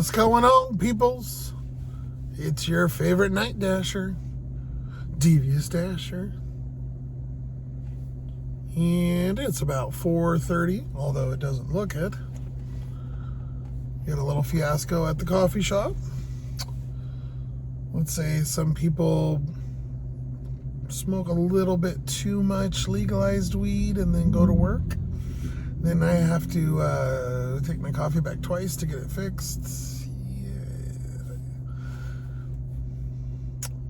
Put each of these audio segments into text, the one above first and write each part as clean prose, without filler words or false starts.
What's going on, peoples? It's your favorite night dasher, Devious Dasher. And it's about 4:30, although it doesn't look it. Get a little fiasco at the coffee shop. Let's say some people smoke a little bit too much legalized weed and then go to work. Then I have to take my coffee back twice to get it fixed. Yeah.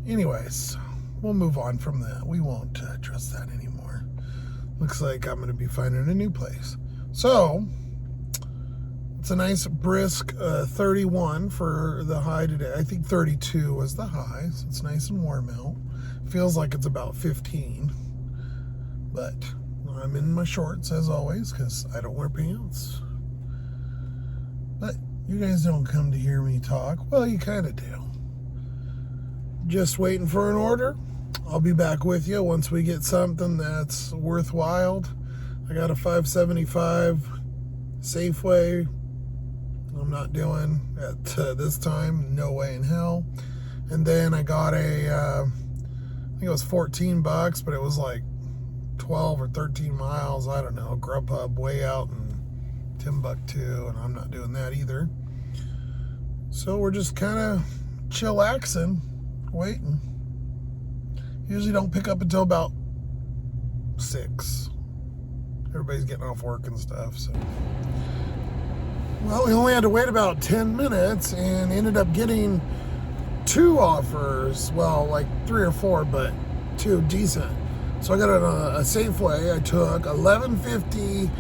Anyways, we'll move on from that. We won't address that anymore. Looks like I'm going to be finding a new place. So, it's a nice brisk 31 for the high today. I think 32 was the high, so it's nice and warm out. Feels like it's about 15, but I'm in my shorts as always because I don't wear pants. But you guys don't come to hear me talk. Well, you kind of do. Just waiting for an order. I'll be back with you once we get something that's worthwhile. I got a $5.75 Safeway. I'm not doing at this time. No way in hell. And then I got I think it was $14, but it was like 12 or 13 miles. I don't know. GrubHub way out in Timbuktu, and I'm not doing that either. So we're just kind of chillaxing, waiting. Usually don't pick up until about 6. Everybody's getting off work and stuff, so. Well, we only had to wait about 10 minutes and ended up getting 2 offers. Well, like 3 or 4, but 2 decent. So I got a Safeway. I took $11.50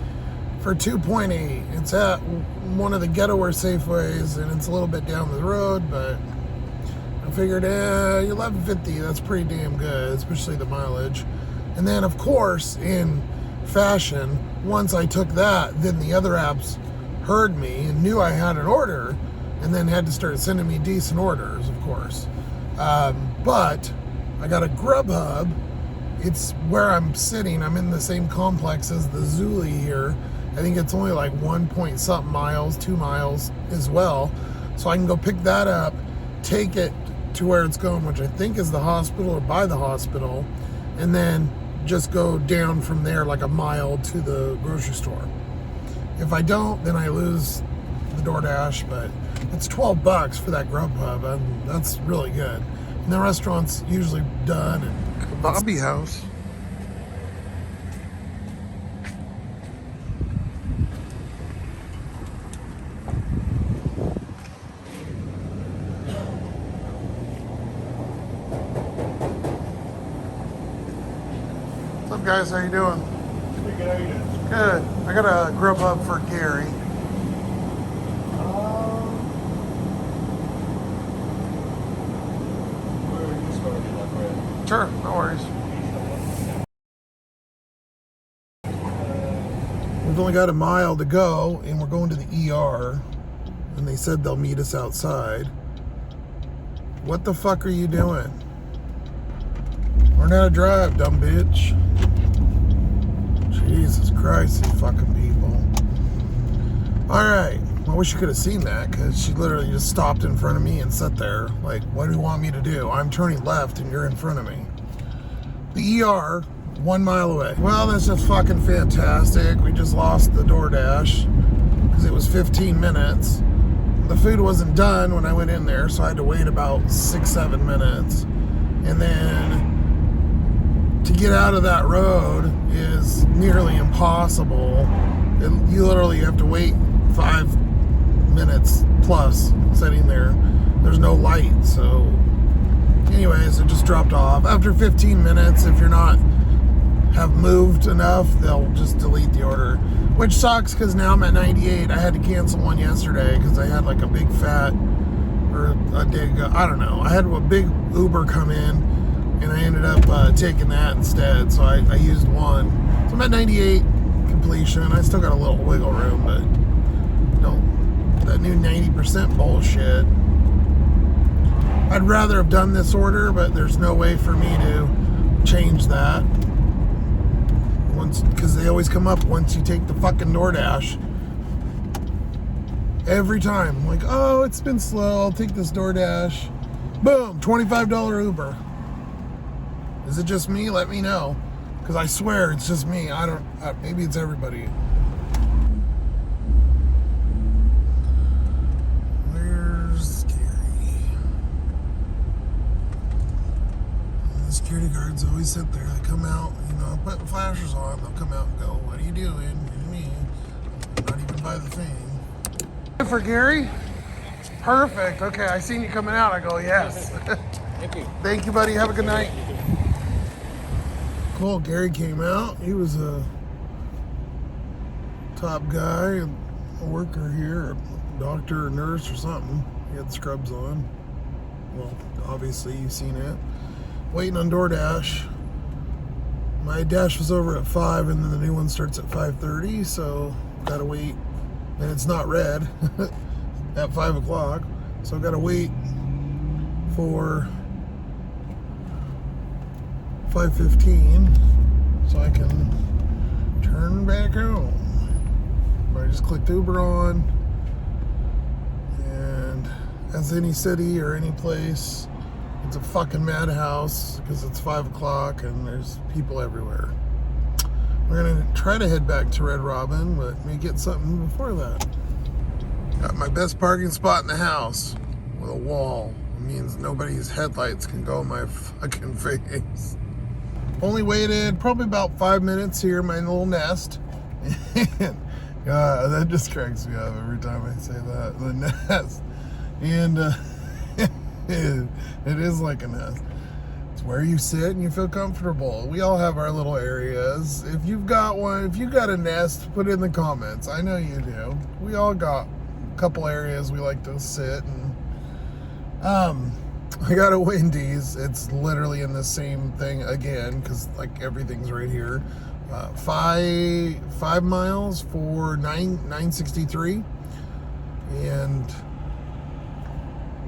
for 2.8. It's at one of the ghettoer Safeways, and it's a little bit down the road, but I figured, $11.50, that's pretty damn good, especially the mileage. And then, of course, in fashion, once I took that, then the other apps heard me and knew I had an order, and then had to start sending me decent orders, of course. But I got a GrubHub. It's where I'm sitting. I'm in the same complex as the Zuli here. I think it's only like 1 point something miles, 2 miles as well. So I can go pick that up, take it to where it's going, which I think is the hospital or by the hospital, and then just go down from there like a mile to the grocery store. If I don't, then I lose the DoorDash, but it's $12 for that GrubHub, and that's really good. And the restaurant's usually done. And Bobby House. What's up, guys? How you doing? Pretty good. How you doing? Good. I got a GrubHub for Gary. Sure, no worries. We've only got a mile to go, and we're going to the ER, and they said they'll meet us outside. What the fuck are you doing? Learn how to drive, dumb bitch. Jesus Christ, these fucking people. Alright, I wish you could have seen that, because she literally just stopped in front of me and sat there. Like, what do you want me to do? I'm turning left and you're in front of me. The ER, 1 mile away. Well, that's just fucking fantastic. We just lost the DoorDash because it was 15 minutes. The food wasn't done when I went in there, so I had to wait about 6-7 minutes. And then to get out of that road is nearly impossible. You literally have to wait 5 minutes plus sitting there. There's no light, so anyways, it just dropped off. After 15 minutes, if you're not have moved enough, they'll just delete the order, which sucks because now I'm at 98. I had to cancel one yesterday because I had like a big fat, or a big, I don't know, I had a big Uber come in, and I ended up taking that instead, so I used one. So I'm at 98 completion. I still got a little wiggle room, but that new 90% bullshit. I'd rather have done this order, but there's no way for me to change that. Because they always come up once you take the fucking DoorDash. Every time. I'm like, oh, it's been slow. I'll take this DoorDash. Boom, $25 Uber. Is it just me? Let me know. Because I swear it's just me. Maybe it's everybody. Where's Gary? And the security guards always sit there. They come out, put flashers on. They'll come out and go, what are you doing? What do you mean? I'm not even by the thing. For Gary? Perfect. Okay, I seen you coming out. I go, yes. Thank you. Thank you, buddy. Have a good night. Cool. Gary came out. He was a top guy, a worker here, a doctor or nurse or something. He had scrubs on. Well, obviously you've seen it. Waiting on DoorDash. My dash was over at 5, and then the new one starts at 5:30, so gotta wait. And it's not red at 5 o'clock, so I've got to wait for 5:15 so I can turn back home. I just clicked Uber on, and as any city or any place, it's a fucking madhouse because it's 5 o'clock and there's people everywhere. We're gonna try to head back to Red Robin, but may get something before that. Got my best parking spot in the house with a wall. It means nobody's headlights can go in my fucking face. Only waited probably about 5 minutes here in my little nest. God, that just cracks me up every time I say that. The nest. And it is like a nest. Where you sit and you feel comfortable. We all have our little areas. If you've got one, if you got a nest, put it in the comments. I know you do. We all got a couple areas we like to sit. And I got a Wendy's. It's literally in the same thing again because like everything's right here. 5 miles for $9.63, and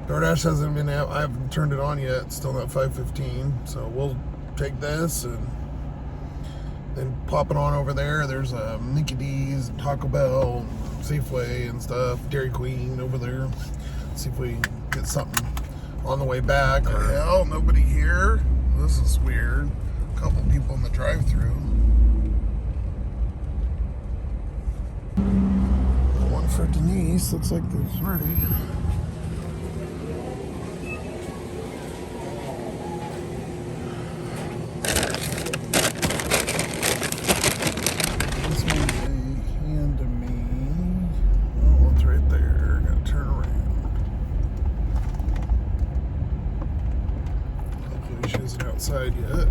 DoorDash hasn't been out. I haven't turned it on yet. It's still not 5:15. So we'll take this and then pop it on over there. There's Mickey D's, Taco Bell, Safeway and stuff. Dairy Queen over there. See if we can get something on the way back. Or hell, nobody here. This is weird. A couple people in the drive-thru. One for Denise. Looks like it's ready. Outside yet.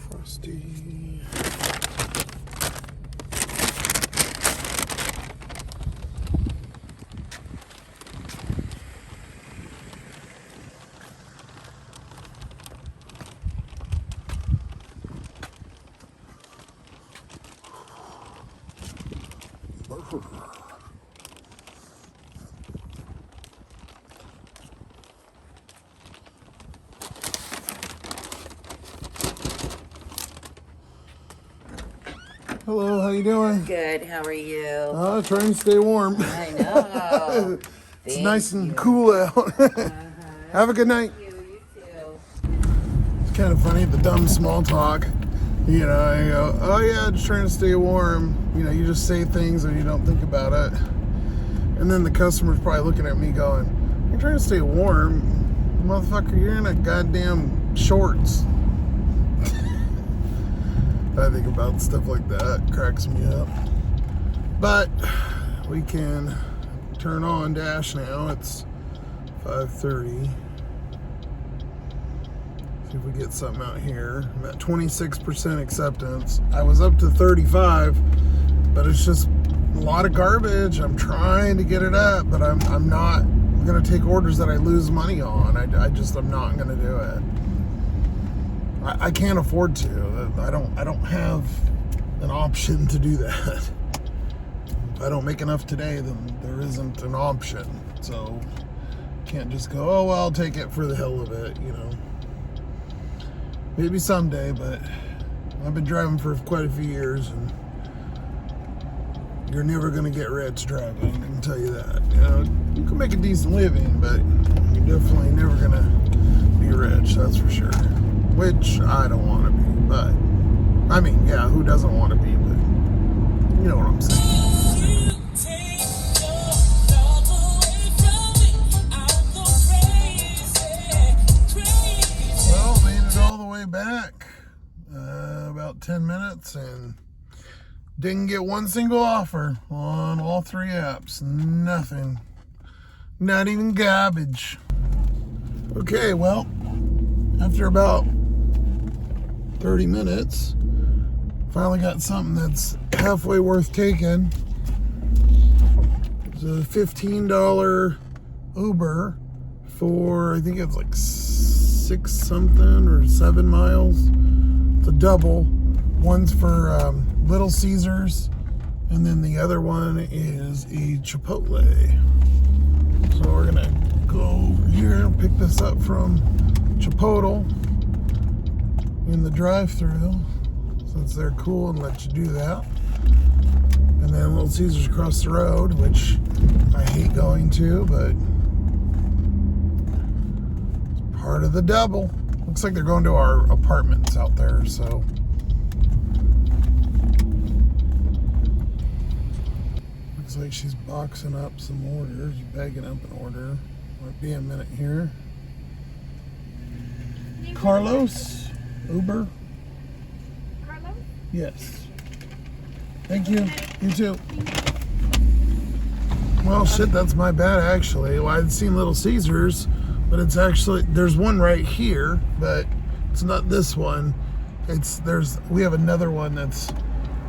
Frosty. Hello, how you doing? Good, how are you? Trying to stay warm. I know. It's nice and cool out. Have a good night. You too. It's kind of funny, the dumb small talk. I go, oh yeah, just trying to stay warm. You just say things and you don't think about it. And then the customer's probably looking at me going, you're trying to stay warm? Motherfucker, you're in a goddamn shorts. I think about stuff like that. It cracks me up. But we can turn on Dash now. It's 5:30. See if we get something out here. I'm at 26% acceptance. I was up to 35, but it's just a lot of garbage. I'm trying to get it up, but I'm not gonna take orders that I lose money on. I'm not gonna do it. I can't afford to. I don't have an option to do that. If I don't make enough today, then there isn't an option. So can't just go, oh well, I'll take it for the hell of it, Maybe someday, but I've been driving for quite a few years and you're never going to get rich driving, I can tell you that. You know, you can make a decent living, but you're definitely never going to be rich, that's for sure. Which I don't want to be, but I mean, yeah, who doesn't want to be, but you know what I'm saying. Well, made it all the way back, about 10 minutes, and didn't get one single offer on all 3 apps. Nothing. Not even garbage. Okay, well, after about 30 minutes, finally got something that's halfway worth taking. It's a $15 Uber for, I think it's like 6 something or 7 miles. It's a double. One's for Little Caesars, and then the other one is a Chipotle. So we're gonna go here and pick this up from Chipotle in the drive-thru, since they're cool and let you do that. And then Little Caesars across the road, which I hate going to, but it's part of the double. Looks like they're going to our apartments out there, so. Looks like she's boxing up some orders, bagging up an order. Might be a minute here. Carlos, Uber. Carlos? Yes. Thank you. You too. Well, shit, that's my bad, actually. Well, I'd seen Little Caesars, but it's actually, there's one right here, but it's not this one. We have another one that's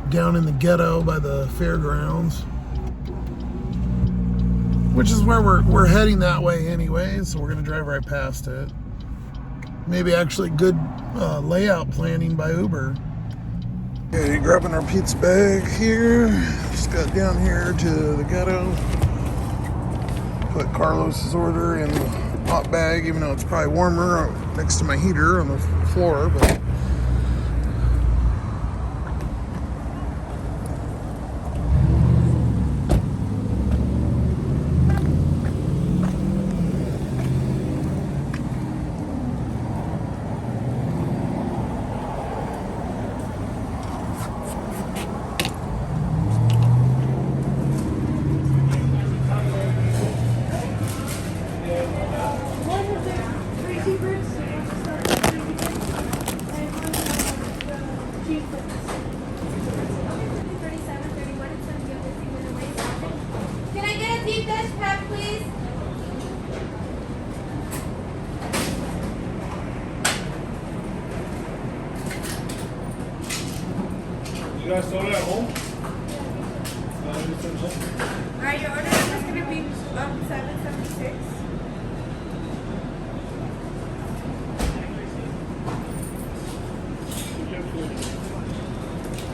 down in the ghetto by the fairgrounds, which is where we're heading that way anyway, so we're gonna drive right past it. Maybe actually good layout planning by Uber. Okay, grabbing our pizza bag here. Just got down here to the ghetto. Put Carlos's order in the hot bag, even though it's probably warmer next to my heater on the floor, but Can I get a deep dish pack, please? You guys sold it at home? Alright, your order number is gonna be 776.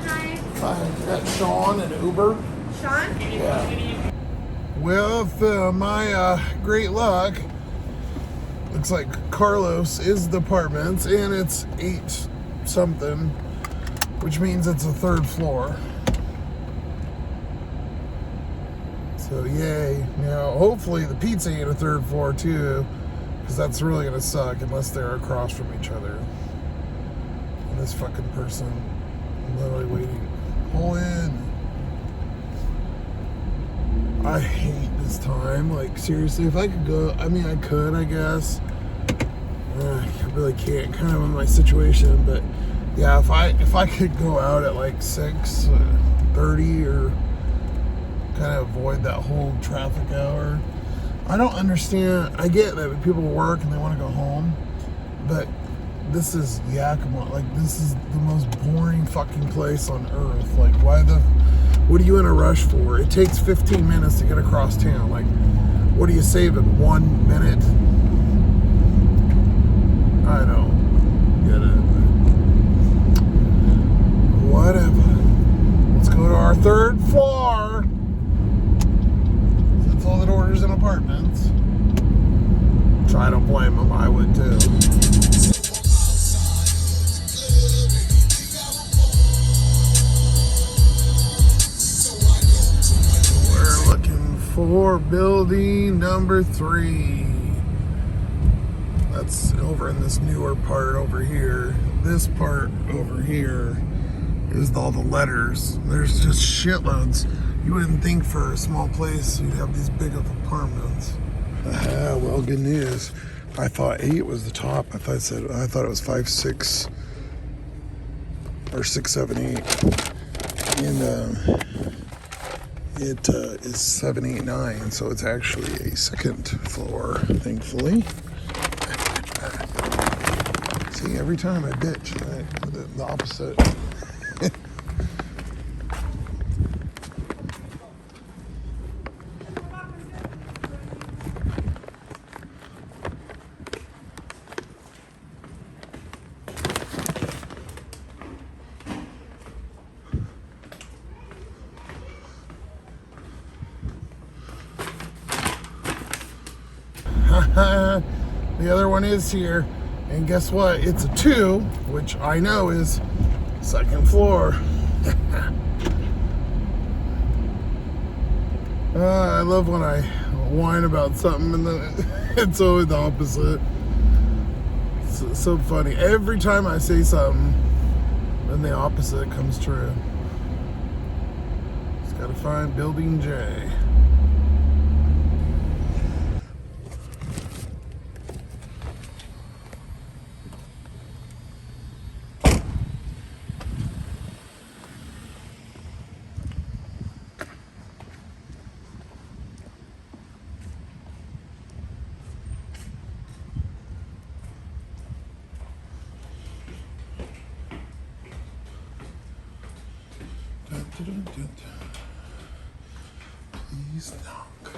Hi. I got Sean and Uber. Sean? Yeah. With my great luck, looks like Carlos is the apartments, and it's 8 something, which means it's a 3rd floor. So yay. Now hopefully the pizza ain't a 3rd floor too, because that's really gonna suck unless they're across from each other. And this fucking person literally waiting. Pull in. I hate this time. Like, seriously, if I could go, I mean, I could, I guess. I really can't, kind of in my situation, but yeah, if I could go out at like 6:30 or kind of avoid that whole traffic hour. I don't understand. I get that people work and they want to go home, but this is Yakima. Like, this is the most boring fucking place on earth. Like, what are you in a rush for? It takes 15 minutes to get across town. Like, what are you saving? 1 minute? I don't get it. Whatever. Let's go to our 3rd floor. That's all that orders in apartments. Try to blame them. I would too. floor, building number 3. That's over in this newer part over here. This part over here is all the letters. There's just shitloads. You wouldn't think for a small place you'd have these big of apartments. Well, good news. I thought 8 was the top. I thought it was 5, 6, or 6, 7, 8. And it is 7, 8, 9. So it's actually a second floor, thankfully. See, every time I bitch, the opposite. The other one is here, and guess what? It's a 2, which I know is second floor. I love when I whine about something and then it's always the opposite. It's so funny. Every time I say something, then the opposite comes true. Just gotta find building J. Please knock.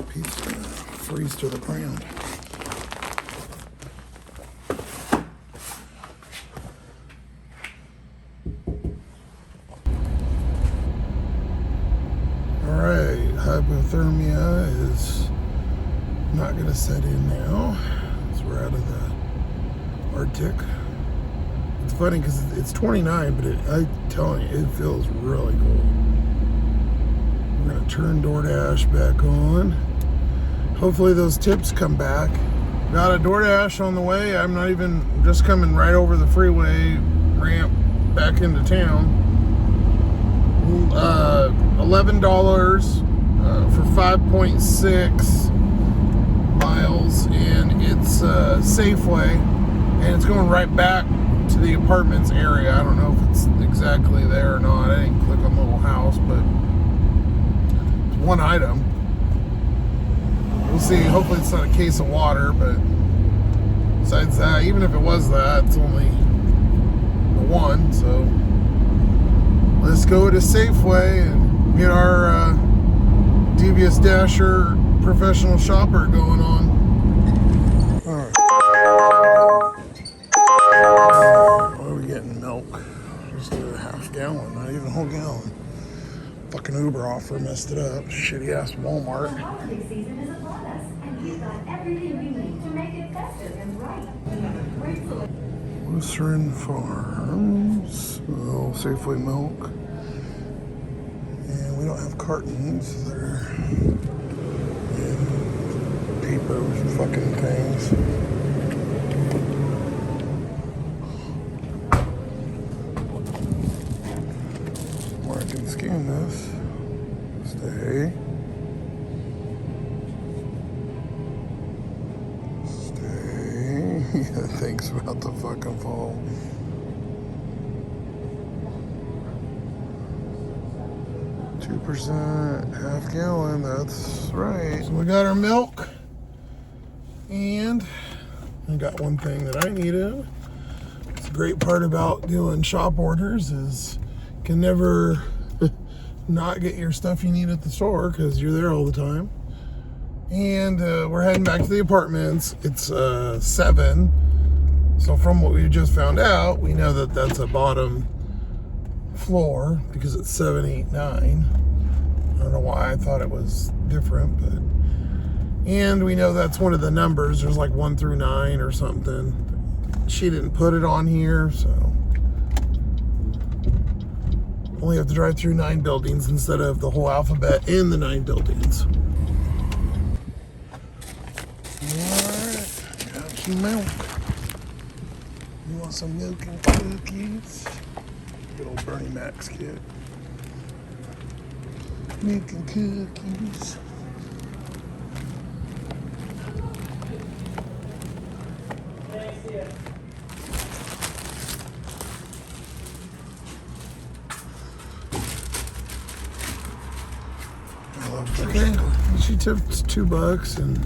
Pizza freeze to the ground. Alright, hypothermia is not going to set in now, so we're out of the Arctic. It's funny because it's 29, but I'm telling you, it feels really cold. We're going to turn DoorDash back on. Hopefully those tips come back. Got a DoorDash on the way. I'm not even just coming right over the freeway ramp back into town. $11 for 5.6 miles, and it's Safeway, and it's going right back to the apartments area. I don't know if it's exactly there or not. I didn't click on the little house, but it's one item. We'll see. Hopefully it's not a case of water, but besides that, even if it was that, it's only the one. So let's go to Safeway and get our Devious Dasher professional shopper going on. All right. What are we getting? Milk. Just a half gallon, not even a whole gallon. Fucking Uber offer messed it up. Shitty ass Walmart. The holiday season is upon us, and we've got everything we need to make it festive and bright. We have a great selection. Lutheran Farms. Oh, Safeway milk. And we don't have cartons. They're in paper fucking things. Or I can scan this. Stay. Yeah, thanks about the fucking fall. %, half gallon, that's right. So we got our milk, and I got one thing that I needed. It's a great part about doing shop orders is you can never not get your stuff you need at the store because you're there all the time. And we're heading back to the apartments. It's 7. So from what we just found out, we know that that's a bottom floor because it's 7, 8, 9. I don't know why I thought it was different, but and we know that's one of the numbers. There's like 1 through 9 or something. She didn't put it on here, so Only have to drive through 9 buildings instead of the whole alphabet in the 9 buildings. Alright, got some milk. You want some milk and cookies? Good old Bernie Mac's kid. Milk and cookies. Okay, she tipped $2 and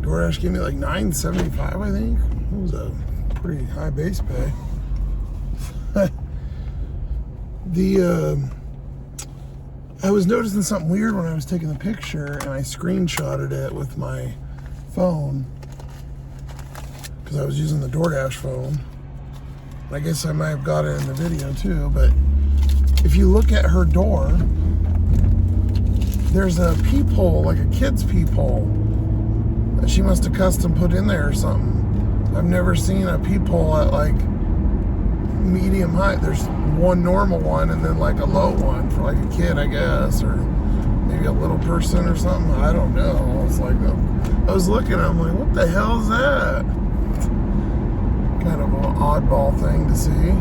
DoorDash gave me like $9.75, I think. It was a pretty high base pay. I was noticing something weird when I was taking the picture, and I screenshotted it with my phone because I was using the DoorDash phone. I guess I might have got it in the video too, but if you look at her door, there's a peephole, like a kid's peephole, that she must have custom put in there or something. I've never seen a peephole at like medium height. There's one normal one and then like a low one for like a kid, I guess, or maybe a little person or something. I don't know. It's like, I was looking, I'm like, what the hell is that? Kind of an oddball thing to see.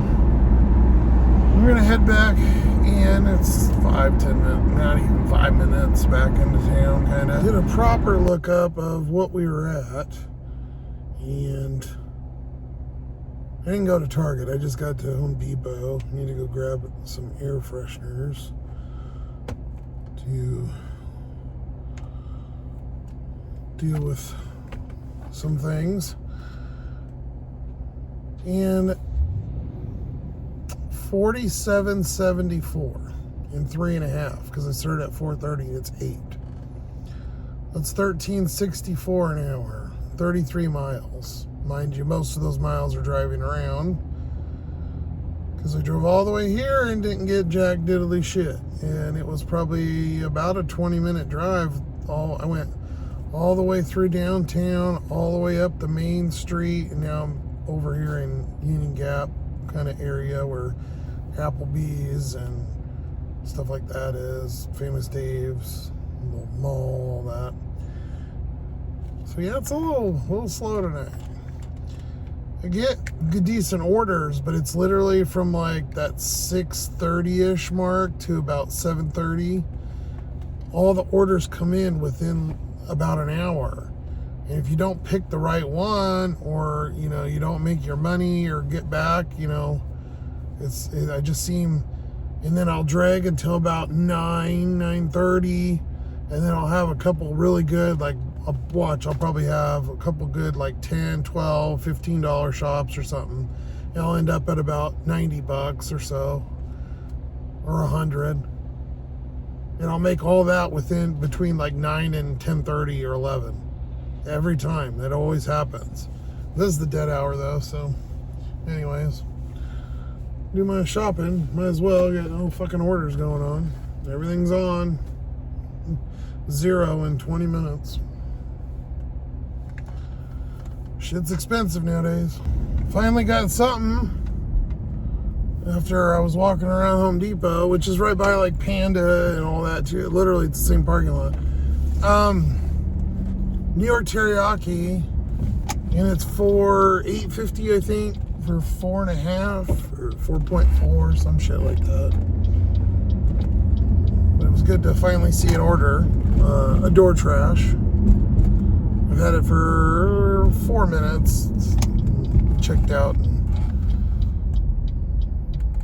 We're gonna head back in. It's 5-10 minutes, not even 5 minutes back into town, kind of. Did a proper lookup of what we were at, and I didn't go to Target. I just got to Home Depot. I need to go grab some air fresheners to deal with some things. And $47.74 in 3.5, because I started at 4:30 and it's 8. That's $13.64 an hour, 33 miles. Mind you, most of those miles are driving around, because I drove all the way here and didn't get jack diddly shit. And it was probably about a 20-minute drive. I went all the way through downtown, all the way up the main street, and now I'm over here in Union Gap kind of area where Applebee's and stuff like that is, Famous Dave's, little mall, all that. So yeah, it's a little slow tonight. I get good, decent orders, but it's literally from like that 6:30-ish mark to about 7:30. All the orders come in within about an hour. And if you don't pick the right one, or, you know, you don't make your money or get back, you know, I just seem, and then I'll drag until about 9:30, and then I'll have a couple really good, like, I'll probably have a couple good, like, $10, $12, $15 shops or something, and I'll end up at about $90 or so, or $100, and I'll make all that between like 9 and 10:30 or 11. Every time. That always happens. This is the dead hour though, so anyways, do my shopping. Might as well get no fucking orders going on. Everything's on 0 in 20 minutes. Shit's expensive nowadays. Finally got something after I was walking around Home Depot, which is right by like Panda and all that too. Literally it's the same parking lot. New York teriyaki, and it's for $8.50, I think, for 4.5 or 4.4, some shit like that. But it was good to finally see an order. A door trash. I've had it for 4 minutes. Checked out and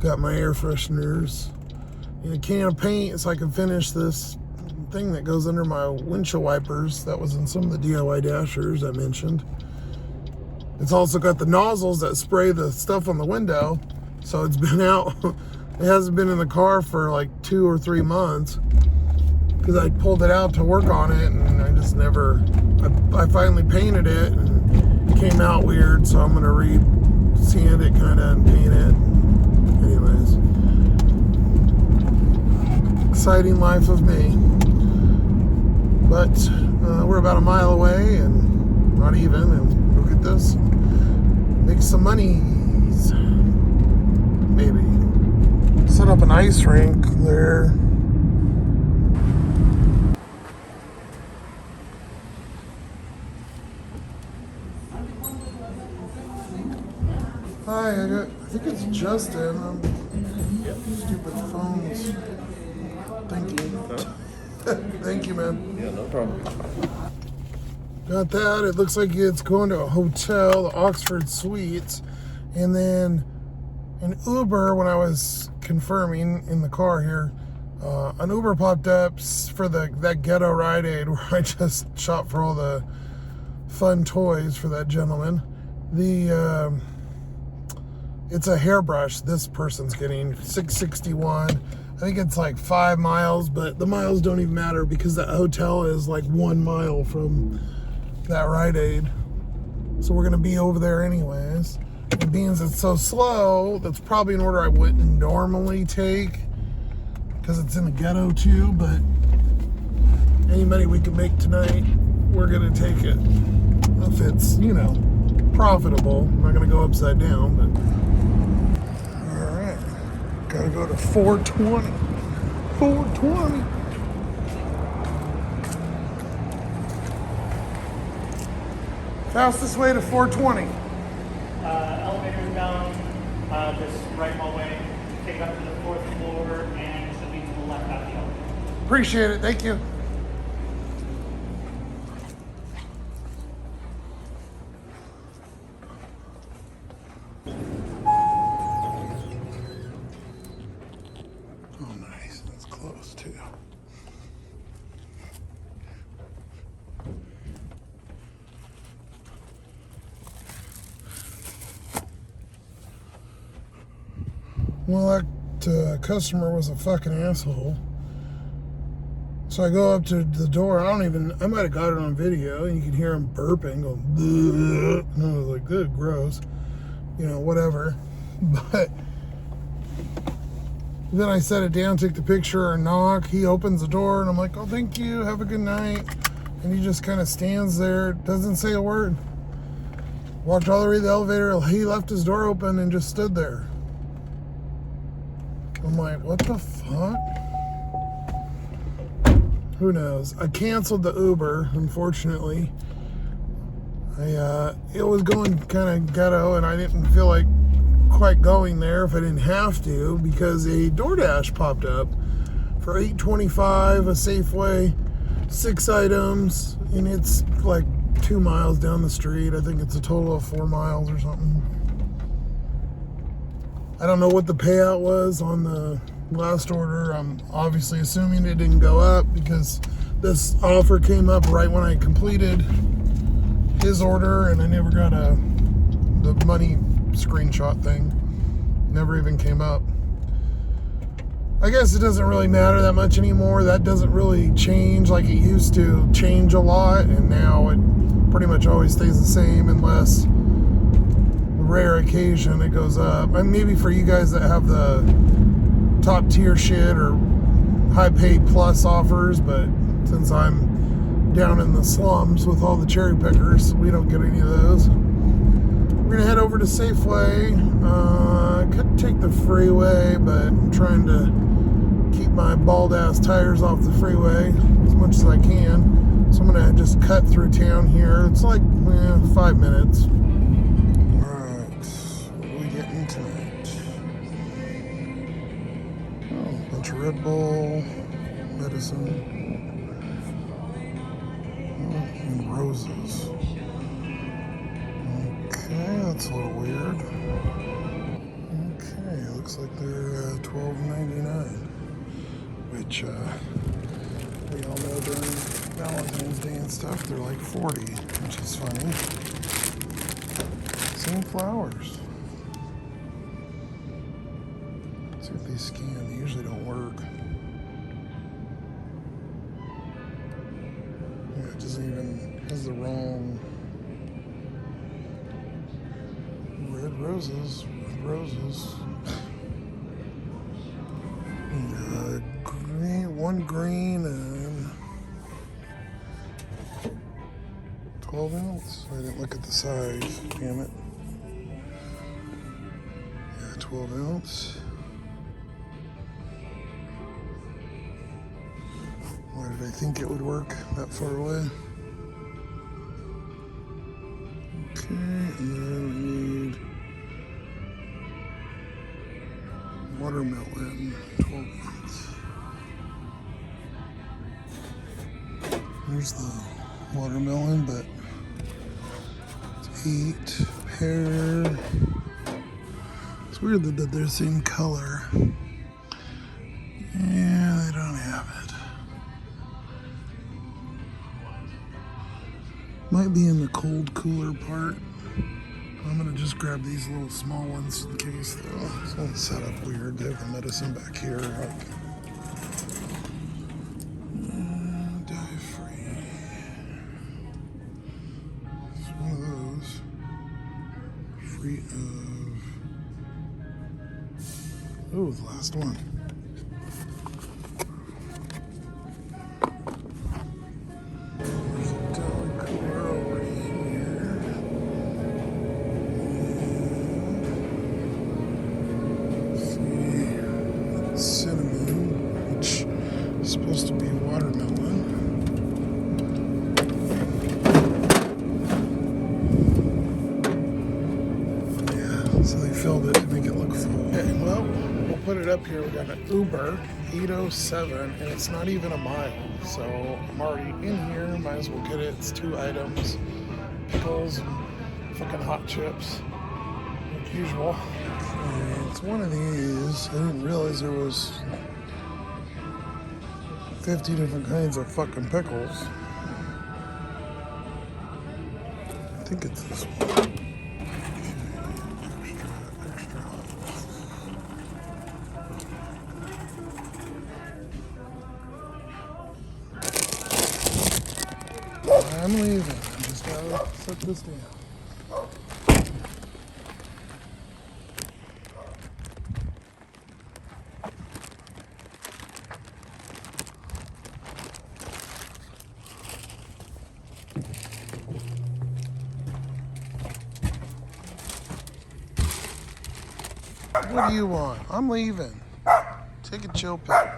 got my air fresheners and a can of paint so I can finish this thing that goes under my windshield wipers that was in some of the DIY dashers I mentioned. It's also got the nozzles that spray the stuff on the window, so it's been out. It hasn't been in the car for like 2 or 3 months because I pulled it out to work on it, and I just never, I finally painted it and it came out weird, so I'm gonna sand it kind of and paint it. Anyways, exciting life of me. But we're about a mile away, and not even, and look at this, make some monies, maybe. set up an ice rink there. Hi, I think it's Justin. Stupid phones. Thank you. Thank you, man. Yeah, no problem. Got that. It looks like it's going to a hotel, the Oxford Suites. And then an Uber, when I was confirming in the car here, an Uber popped up for that ghetto Rite Aid where I just shopped for all the fun toys for that gentleman. It's a hairbrush this person's getting, $661. I think it's like 5 miles, but the miles don't even matter because that hotel is like 1 mile from that Rite Aid. So we're gonna be over there anyways. And being as it's so slow, that's probably an order I wouldn't normally take because it's in the ghetto too, but any money we can make tonight, we're gonna take it. If it's, profitable. I'm not gonna go upside down, but all right. Gotta go to 420. 420. Fastest way to 420. Elevator's down this right hallway. Take it up to the 4th floor, and it should be to the left out the elevator. Appreciate it. Thank you. Oh, nice. That's close, too. Well, that customer was a fucking asshole. So I go up to the door. I might have got it on video, and you can hear him burping, going, bleh. And I was like, good, gross. Whatever. But then I set it down, took the picture, and knock. He opens the door, and I'm like, oh, thank you, have a good night. And he just kind of stands there, doesn't say a word. Walked all the way to the elevator. He left his door open and just stood there. I'm like, what the fuck? Who knows? I canceled the Uber, unfortunately. It was going kind of ghetto, and I didn't feel like quite going there if I didn't have to, because a DoorDash popped up for $8.25, a Safeway, 6 items, and it's like 2 miles down the street. I think it's a total of 4 miles or something. I don't know what the payout was on the last order. I'm obviously assuming it didn't go up because this offer came up right when I completed his order, and I never got the money screenshot thing. Never even came up. I guess it doesn't really matter that much anymore. That doesn't really change like it used to change a lot, and now it pretty much always stays the same unless rare occasion it goes up. And maybe for you guys that have the top tier shit or high paid plus offers, but since I'm down in the slums with all the cherry pickers, we don't get any of those. We're gonna head over to Safeway. Could take the freeway, but I'm trying to keep my bald ass tires off the freeway as much as I can. So I'm gonna just cut through town here. It's like 5 minutes. Tonight. Oh, bunch of Red Bull, medicine, and roses. Okay, that's a little weird. Okay, looks like they're $12.99, which we all know during Valentine's Day and stuff they're like $40, which is funny. Same flowers. See if they scan. They usually don't work. Yeah, it doesn't even, has the wrong red roses. Red roses. Green, one green and 12 ounce. I didn't look at the size. Damn it. Yeah, 12 ounce. Why did I think it would work that far away? Okay, and then we need watermelon, 12 months. Here's the watermelon, but it's 8 pear. It's weird that they're the same color. Yeah, they don't have it. Might be in the cold cooler part. I'm gonna just grab these little small ones in case though. This one's set up weird. They have the medicine back here. Dye free. It's one of those. Free of. Oh, the last one. There's a deli cooler over here. See, cinnamon, which is supposed to be watermelon. Yeah, so they filled it to make it look full. Okay, well, we'll put it up here. We got an Uber 807, and it's not even a mile. So I'm already in here. Might as well get it. It's 2 items: pickles and fucking hot chips, like usual. Okay, it's one of these. I didn't realize there was 50 different kinds of fucking pickles. I think it's this one. Okay, extra hot. I'm leaving. I just gotta set this down. What do you want? I'm leaving. Take a chill pill.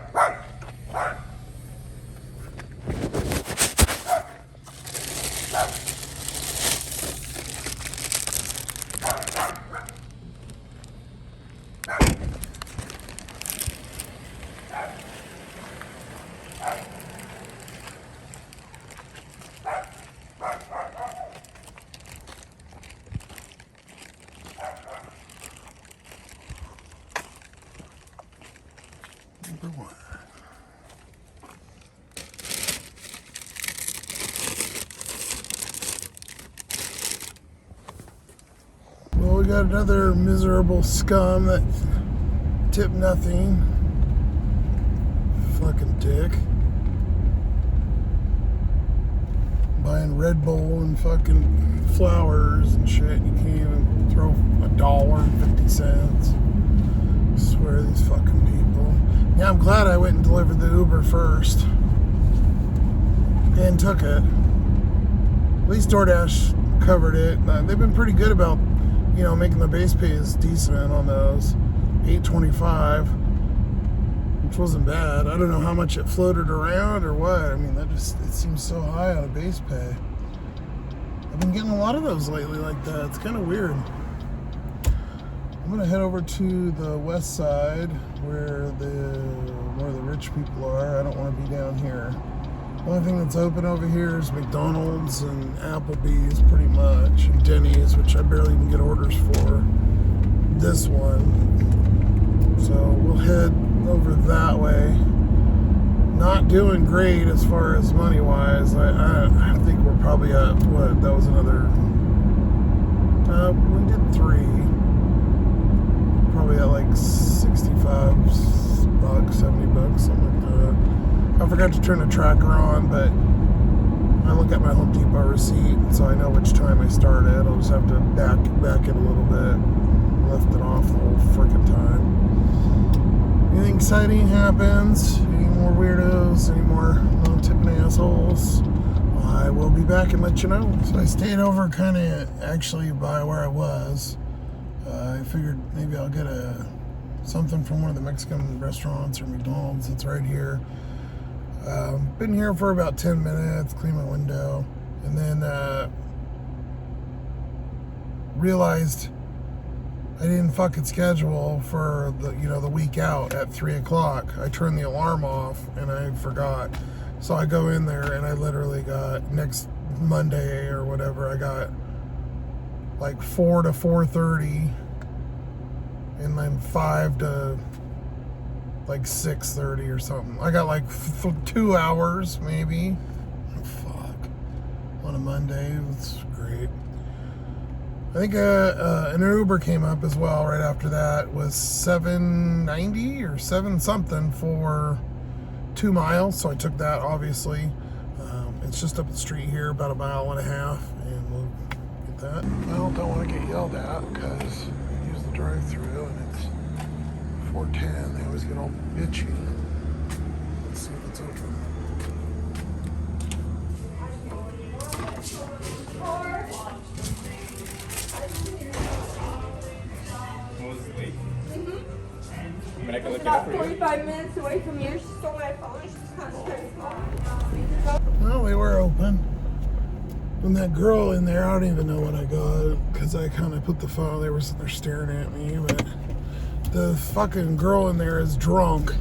Number 1. Well, we got another miserable scum that tipped nothing. Fucking dick. Buying Red Bull and fucking flowers and shit. You can't even throw $1.50. I swear, these fucking people. Yeah, I'm glad I went and delivered the Uber first. And took it. At least DoorDash covered it. They've been pretty good about, you know, making the base pays decent on those. $8.25, which wasn't bad. I don't know how much it floated around or what. I mean, it seems so high on a base pay. I've been getting a lot of those lately like that. It's kind of weird. I'm gonna head over to the west side where the rich people are. I don't want to be down here. The only thing that's open over here is McDonald's and Applebee's, pretty much, and Denny's, which I barely even get orders for. This one. So we'll head over that way. Not doing great as far as money wise. I think we're probably at what? That was another. We did 3. Probably at like 65 bucks, 70 bucks, something like that. I forgot to turn the tracker on, but I look at my Home Depot receipt, so I know which time I started. I'll just have to back it a little bit. Left it off the whole freaking time. Anything exciting happens, any more weirdos, any more non-tipping assholes, I will be back and let you know. So I stayed over kind of actually by where I was. I figured maybe I'll get something from one of the Mexican restaurants or McDonald's that's right here. Been here for about 10 minutes, clean my window, and then realized I didn't fucking schedule for the week out at 3 o'clock. I turned the alarm off and I forgot. So I go in there and I literally got next Monday or whatever, I got like 4 to 4:30 and then 5 to like 6:30 or something. I got like 2 hours maybe. Oh, fuck. On a Monday, it's great. I think an Uber came up as well right after that. It was $7.90 or 7 something for 2 miles. So I took that, obviously. It's just up the street here, about 1.5 miles, and we'll get that. Well, don't want to get yelled at because I use the drive-thru and it's 4:10. They always get all bitchy. Let's see if it's open. It's about 45 minutes away from yours. She stole my phone. She's kind of stressed. Well, they were open. And that girl in there, I don't even know what I got because I kind of put the phone. They were sitting there staring at me, but the fucking girl in there is drunk.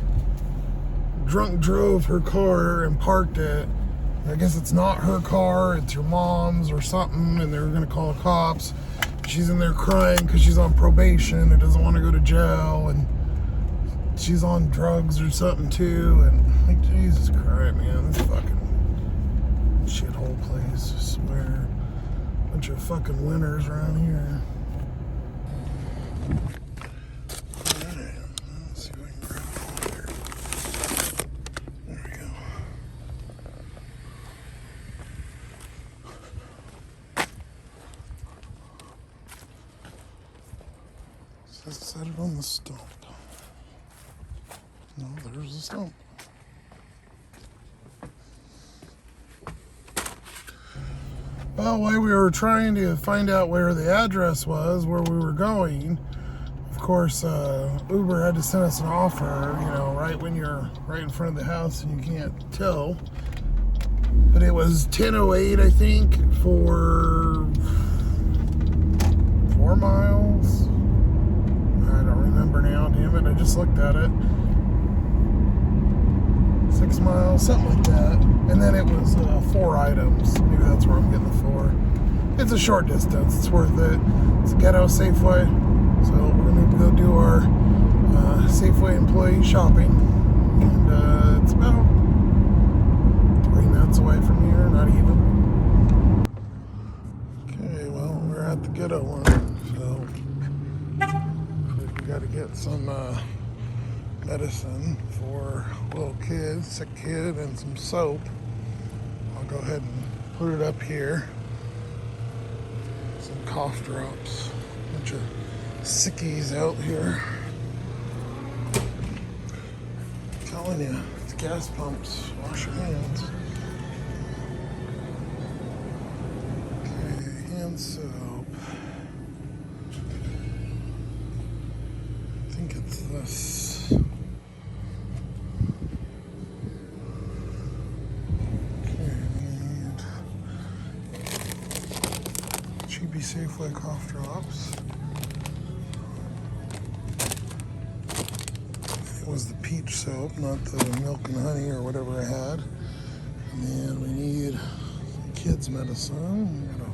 Drunk drove her car and parked it. I guess it's not her car, it's your mom's or something, and they were gonna call the cops. She's in there crying because she's on probation and doesn't want to go to jail, and she's on drugs or something too, and like, Jesus Christ, man, this fucking shithole place, I swear. Bunch of fucking winners around here. Alright, let's see if I can grab it here. There we go. Set it on the stump. No, there's the stump. Well, while we were trying to find out where the address was, where we were going, of course, Uber had to send us an offer, right when you're right in front of the house and you can't tell. But it was 10:08, I think, for 4 miles. I don't remember now, damn it, I just looked at it. 6 miles, something like that. And then it was 4 items. Maybe that's where I'm getting the 4. It's a short distance, it's worth it. It's a ghetto Safeway. So we're gonna need to go do our Safeway employee shopping. And it's about 3 minutes away from here, not even. Okay, well, we're at the ghetto one. So we gotta get some medicine for a little kid, sick kid, and some soap. I'll go ahead and put it up here. Some cough drops. Bunch of sickies out here. I'm telling you, it's gas pumps. Wash your hands. Okay, hand soap. I think it's this. Safeway cough drops. It was the peach soap, not the milk and honey or whatever I had. And then we need some kids' medicine. I'm gonna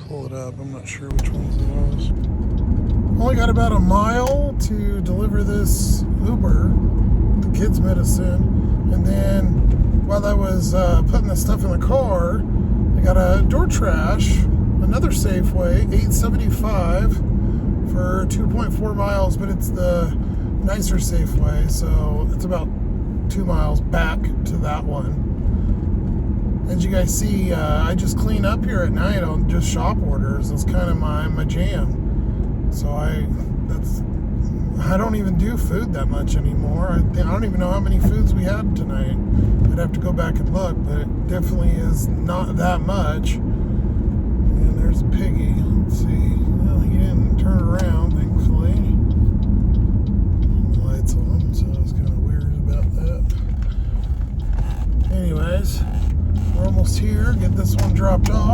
pull it up. I'm not sure which ones it was. Only got about 1 mile to deliver this Uber, the kids' medicine. And then while I was putting the stuff in the car, I got a DoorDash. Another Safeway, $8.75 for 2.4 miles, but it's the nicer Safeway, so it's about 2 miles back to that one. As you guys see, I just clean up here at night on just shop orders. That's kind of my jam. So I don't even do food that much anymore. I don't even know how many foods we had tonight. I'd have to go back and look, but it definitely is not that much. There's Piggy. Let's see. Well, he didn't turn around, thankfully. The lights on, so I was kind of weird about that.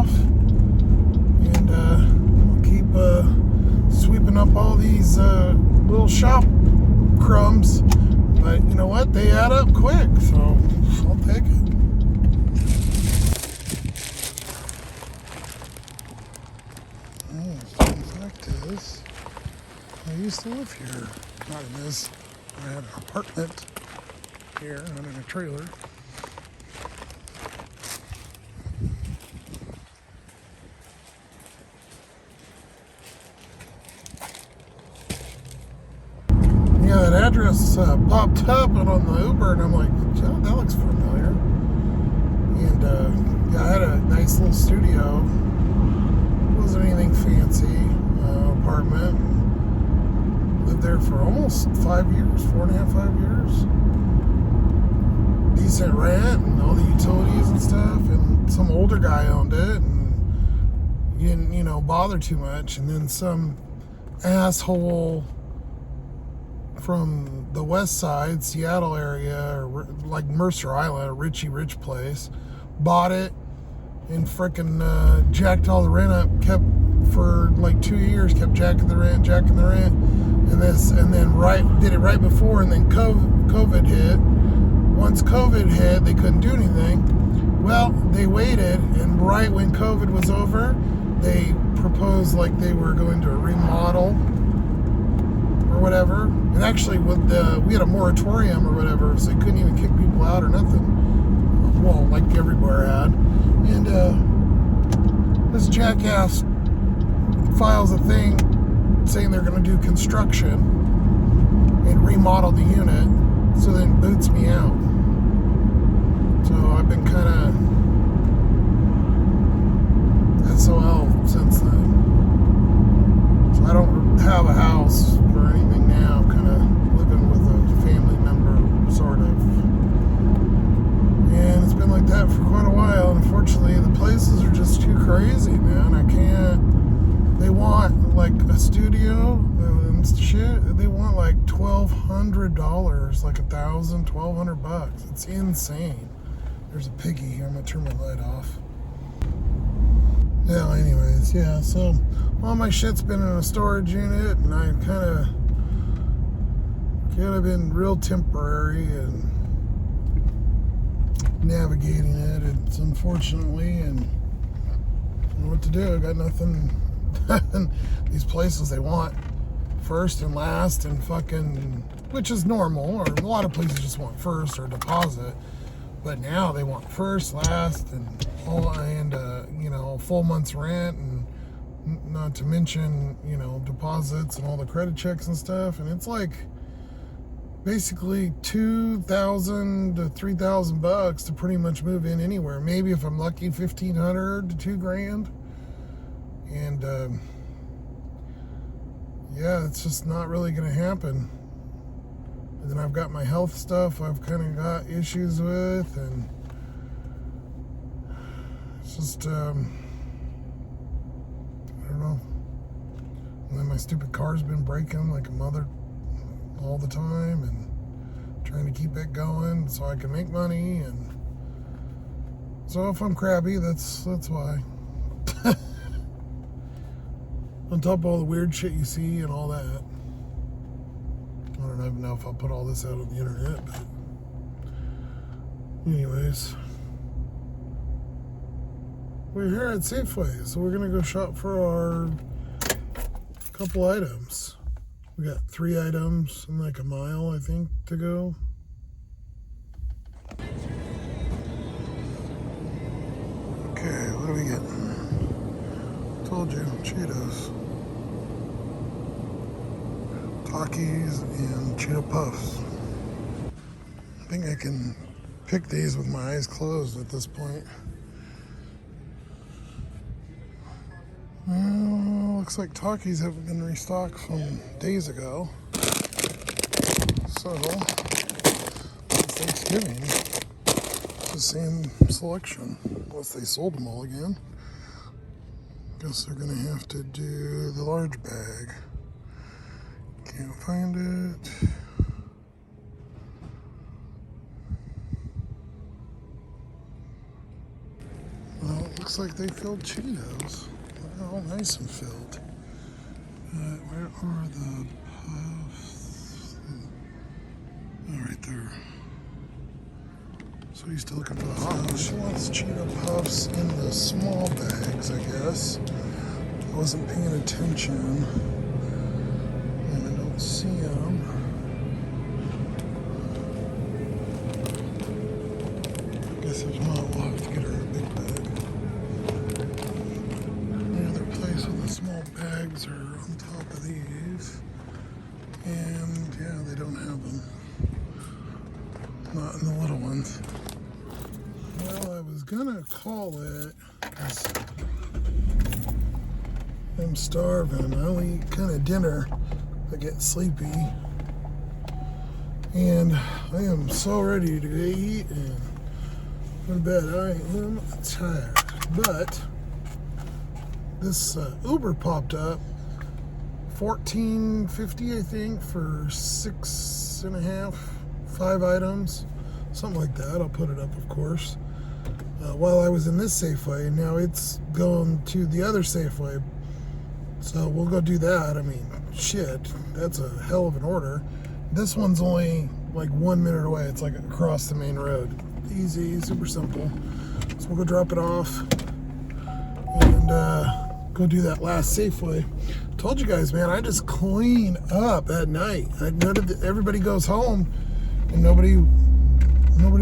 off, and we'll keep sweeping up all these little shop crumbs. But you know what? They add up quick, so I'll take it. The fact is, I used to live here. Not in this. I had an apartment here, not in a trailer. Yeah, that address popped up on the Uber, and I'm like, oh, that looks familiar. And yeah, I had a nice little studio. It wasn't anything fancy. Apartment. Lived there for almost 5 years, 4.5, 5 years. Decent rent and all the utilities and stuff. And some older guy owned it, and he didn't, you know, bother too much. And then some asshole from the west side, Seattle area, or like Mercer Island, a rich place, bought it and frickin' jacked all the rent up, kept for like 2 years, kept jacking the rent, and then did it right before, and then COVID hit. Once COVID hit, they couldn't do anything. Well, they waited, and right when COVID was over, they proposed like they were going to remodel or whatever. And actually, we had a moratorium or whatever, so they couldn't even kick people out or nothing. Well, like everywhere had. And this jackass files a thing saying they're going to do construction and remodel the unit, so then boots me out. So I've been kind of SOL since then. So I don't have a house or anything now. I'm kind of living with a family member, sort of. And it's been like that for quite a while. Unfortunately, the places are just too crazy, man. I can't. They want like a studio and shit. They want like $1,200, like $1,200. It's insane. There's a piggy here. I'm gonna turn my light off. Now, anyways, yeah. So all my shit's been in a storage unit, and I kind of been real temporary and navigating it. It's unfortunately, and I don't know what to do. I got nothing. These places, they want first and last and fucking, which is normal, or a lot of places just want first or deposit, but now they want first, last, and you know, full month's rent, and not to mention, you know, deposits and all the credit checks and stuff. And it's like basically $2,000 to $3,000 to pretty much move in anywhere. Maybe if I'm lucky, $1,500 to $2,000. And yeah, it's just not really going to happen. And then I've got my health stuff I've kind of got issues with, and it's just I don't know. And then my stupid car's been breaking like a mother all the time, and trying to keep it going so I can make money. And so if I'm crabby, that's why. On top of all the weird shit you see and all that. I don't even know if I'll put all this out on the internet, but anyways. We're here at Safeway, so we're gonna go shop for our couple items. We got 3 items and like a mile, I think, to go. Okay, what are we getting? Told you, Cheetos. Takis and Cheeto Puffs. I think I can pick these with my eyes closed at this point. Looks like Takis haven't been restocked from days ago. So, it's Thanksgiving. It's the same selection, unless they sold them all again. Guess they're gonna have to do the large bag. Can't find it. Well, it looks looks like they filled Cheetos. They're all nice and filled. Where are the puffs? Oh, right there. So he's still looking for the hot. She wants Cheeto Puffs in the small bags, I guess. I wasn't paying attention. And I don't see them. I guess if not, we'll have to get her a big bag. The other place with the small bags are on top of these. And yeah, they don't have them. Not in the little ones. Well, I was gonna call it, 'cause I'm starving. I only eat kind of dinner. I get sleepy. And I am so ready to eat and go to bed. I am tired. But this Uber popped up. $14.50, I think, for 6.5, 5 items. Something like that. I'll put it up, of course. While I was in this Safeway, and now it's going to the other Safeway. So we'll go do that. I mean, shit, that's a hell of an order. This one's only like 1 minute away. It's like across the main road. Easy, super simple. So we'll go drop it off and go do that last Safeway. Told you guys, man, I just clean up at night. Everybody goes home and nobody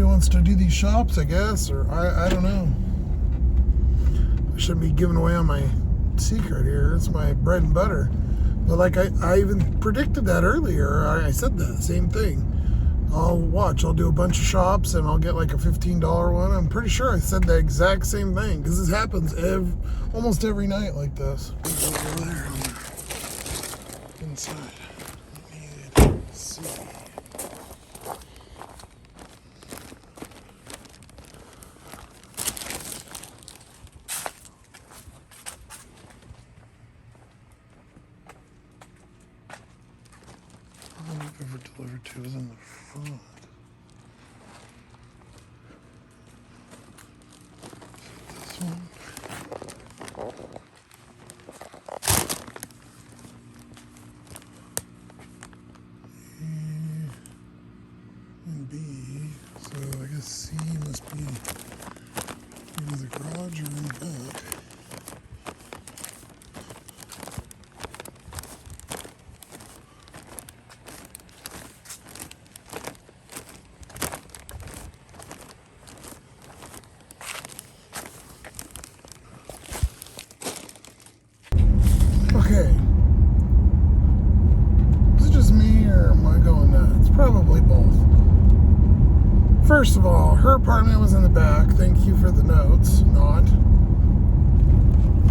wants to do these shops, I guess, or I don't know. I shouldn't be giving away on my secret here. It's my bread and butter. But like I even predicted that earlier. I said that same thing. I'll do a bunch of shops and I'll get like a $15 one. I'm pretty sure I said the exact same thing because this happens almost every night like this. Over there on the inside. Let me see. All I've ever delivered to is in the front. Is it this one? A and B. So I guess C must be either the garage or in the back. Okay. Is it just me or am I going nuts? Probably both. First of all, her apartment was in the back. Thank you for the notes. Not.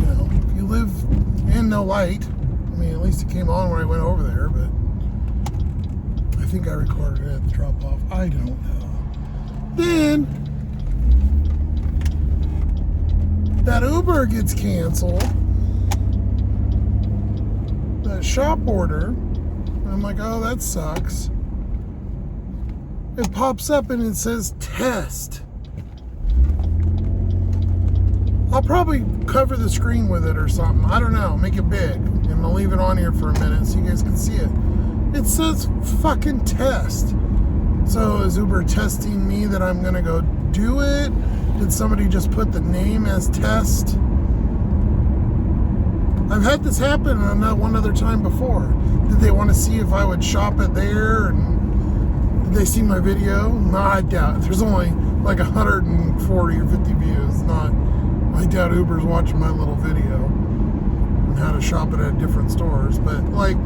You know, if you live in no light, I mean, at least it came on when I went over there, but I think I recorded it at the drop off. I don't know. Then that Uber gets canceled. Shop order, and I'm like, oh, that sucks. It pops up and it says test. I'll probably cover the screen with it or something. I don't know, make it big, and I'll leave it on here for a minute so you guys can see it. It says fucking test. So is Uber testing me that I'm gonna go do it? Did somebody just put the name as test? I've had this happen on that one other time before. Did they want to see if I would shop it there? And did they see my video? No, I doubt it. There's only like 140 or 50 views. I doubt Uber's watching my little video on how to shop it at different stores. But like,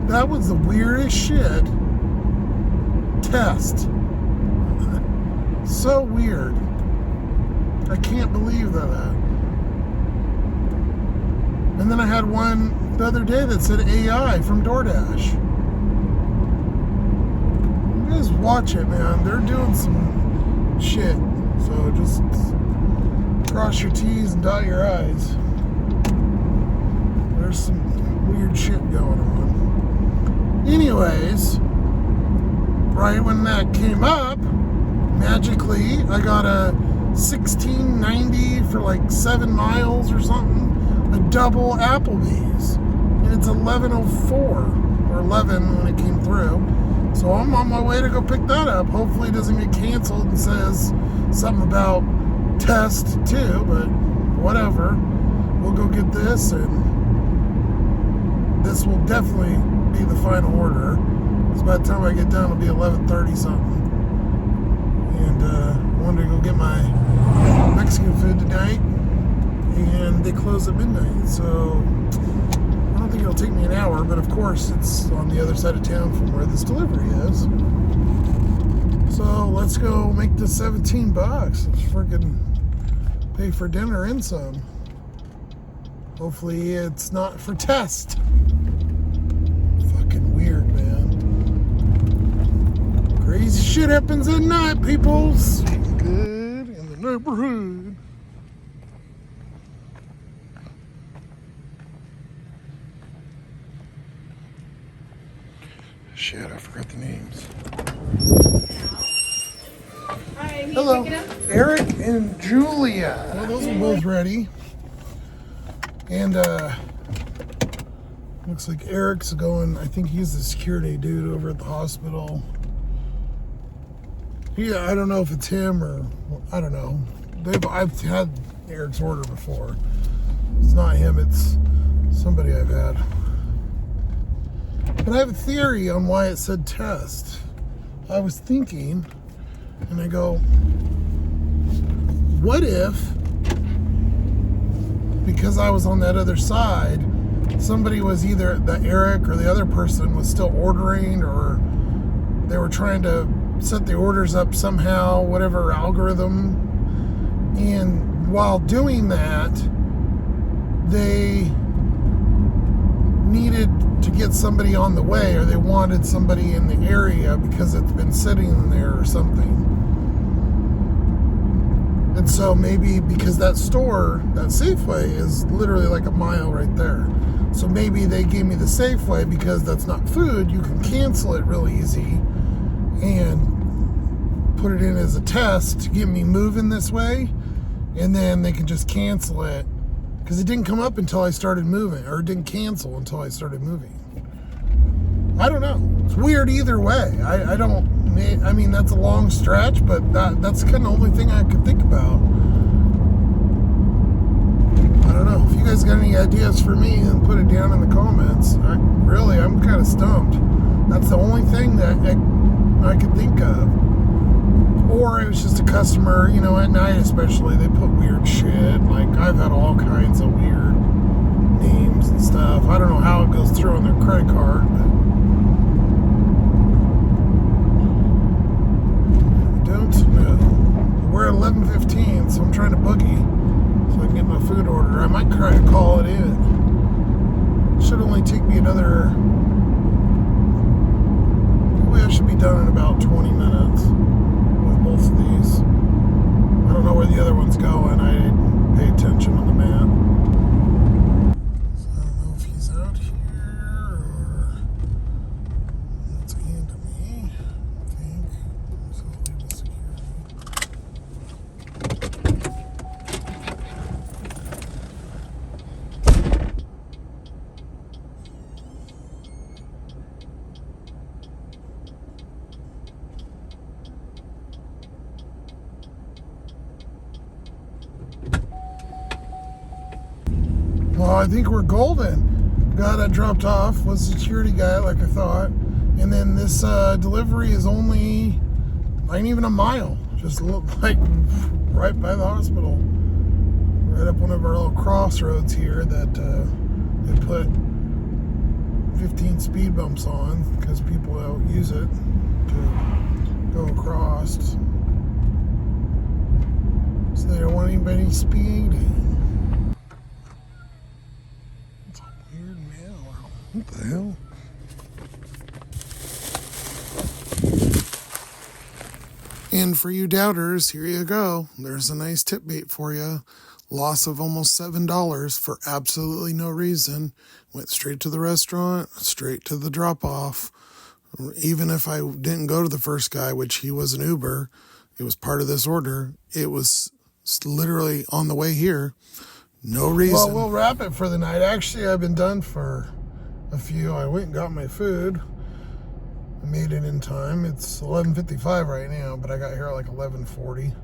that was the weirdest shit. Test. So weird. I can't believe that. And then I had one the other day that said AI from DoorDash. You guys watch it, man. They're doing some shit. So just cross your T's and dot your I's. There's some weird shit going on. Anyways, right when that came up, magically I got a $16.90 for like 7 miles or something. A double Applebee's. And it's 11:04 or 11 when it came through. So I'm on my way to go pick that up. Hopefully it doesn't get canceled and says something about test too, but whatever. We'll go get this, and this will definitely be the final order. Because by the time I get done, it'll be 11:30 something. And I wanted to go get my Mexican food tonight, and they close at midnight. So I don't think it'll take me an hour, but of course it's on the other side of town from where this delivery is. So let's go make this $17. Let's freaking pay for dinner and some. Hopefully it's not for test. Fucking weird, man. Crazy shit happens at night, peoples. Good in the neighborhood. Shit, I forgot the names. Hello, Eric and Julia. Well, those are both ready. And looks like Eric's going, I think he's the security dude over at the hospital. Yeah, I don't know if it's him or, I don't know. I've had Eric's order before. It's not him, it's somebody I've had. But I have a theory on why it said test. I was thinking, and I go, what if, because I was on that other side, somebody was either the Eric or the other person was still ordering, or they were trying to set the orders up somehow, whatever algorithm. And while doing that, they needed to get somebody on the way, or they wanted somebody in the area because it's been sitting there or something. And so maybe because that store, that Safeway, is literally like a mile right there. So maybe they gave me the Safeway because that's not food. You can cancel it real easy and put it in as a test to get me moving this way. And then they can just cancel it. Because it didn't come up until I started moving, or it didn't cancel until I started moving. I don't know. It's weird either way. I mean, that's a long stretch, but that's kind of the only thing I could think about. I don't know. If you guys got any ideas for me, then put it down in the comments. I'm kind of stumped. That's the only thing that I could think of. Or it was just a customer, you know, at night especially, they put weird shit. Like, I've had all kinds of weird names and stuff. I don't know how it goes through on their credit card, but I don't know. We're at 11:15, so I'm trying to boogie so I can get my food order. I might try to call it in. Should only take me another, probably I should be done in about 20 minutes. Both of these. I don't know where the other one's going. I didn't pay attention on the map. So I don't know if he's out here or that's a hand to me, I think. So I'll leave the security. Well, I think we're golden. Guy that dropped off was a security guy, like I thought. And then this delivery is only, ain't even a mile. Just like right by the hospital. Right up one of our little crossroads here that they put 15 speed bumps on because people don't use it to go across. So they don't want anybody speeding. What the hell? And for you doubters, here you go. There's a nice tip bait for you. Loss of almost $7 for absolutely no reason. Went straight to the restaurant, straight to the drop-off. Even if I didn't go to the first guy, which he was an Uber, it was part of this order. It was It's literally on the way here. No reason. Well, we'll wrap it for the night. Actually, I've been done for a few. I went and got my food. I made it in time. It's 11:55 right now, but I got here at like 11:40.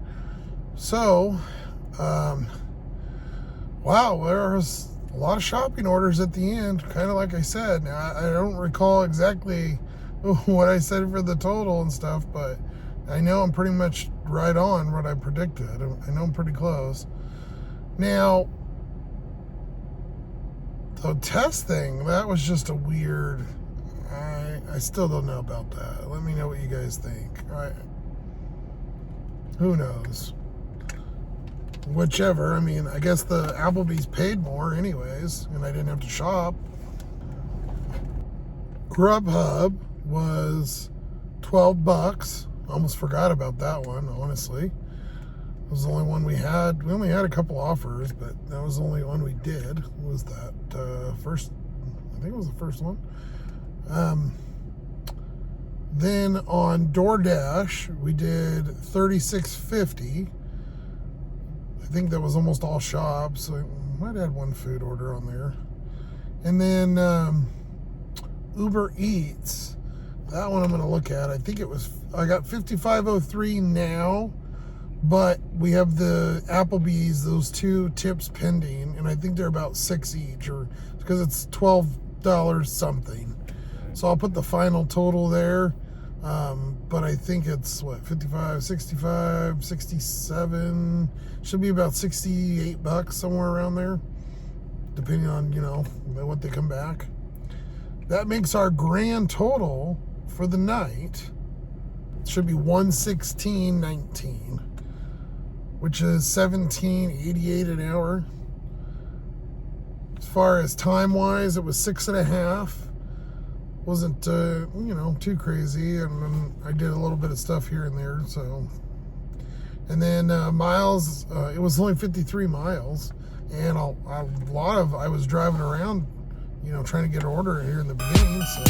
So, wow, there was a lot of shopping orders at the end, kind of like I said. Now, I don't recall exactly what I said for the total and stuff, but I know I'm pretty much right on what I predicted. I know I'm pretty close. Now, the test thing, that was just a weird... I still don't know about that. Let me know what you guys think. Who knows? Whichever. I mean, I guess the Applebee's paid more anyways, and I didn't have to shop. GrubHub was $12. Almost forgot about that one, honestly. It was the only one we had. We only had a couple offers, but that was the only one we did. Was that first? I think it was the first one. Then on DoorDash, we did $36.50. I think that was almost all shops. So I might add one food order on there. And then Uber Eats, that one I'm going to look at. I think I got $55.03 now, but we have the Applebee's, those 2 tips pending, and I think they're about $6 each, or because it's $12 something. So I'll put the final total there. But I think it's what, 55, 65, 67, should be about $68, somewhere around there, depending on, what they come back. That makes our grand total for the night, it should be $116.19, which is $17.88 an hour. As far as time wise, it was 6.5. Wasn't too crazy, and then I did a little bit of stuff here and there. So, and then miles, it was only 53 miles, and I was driving around, trying to get an order here in the beginning. So.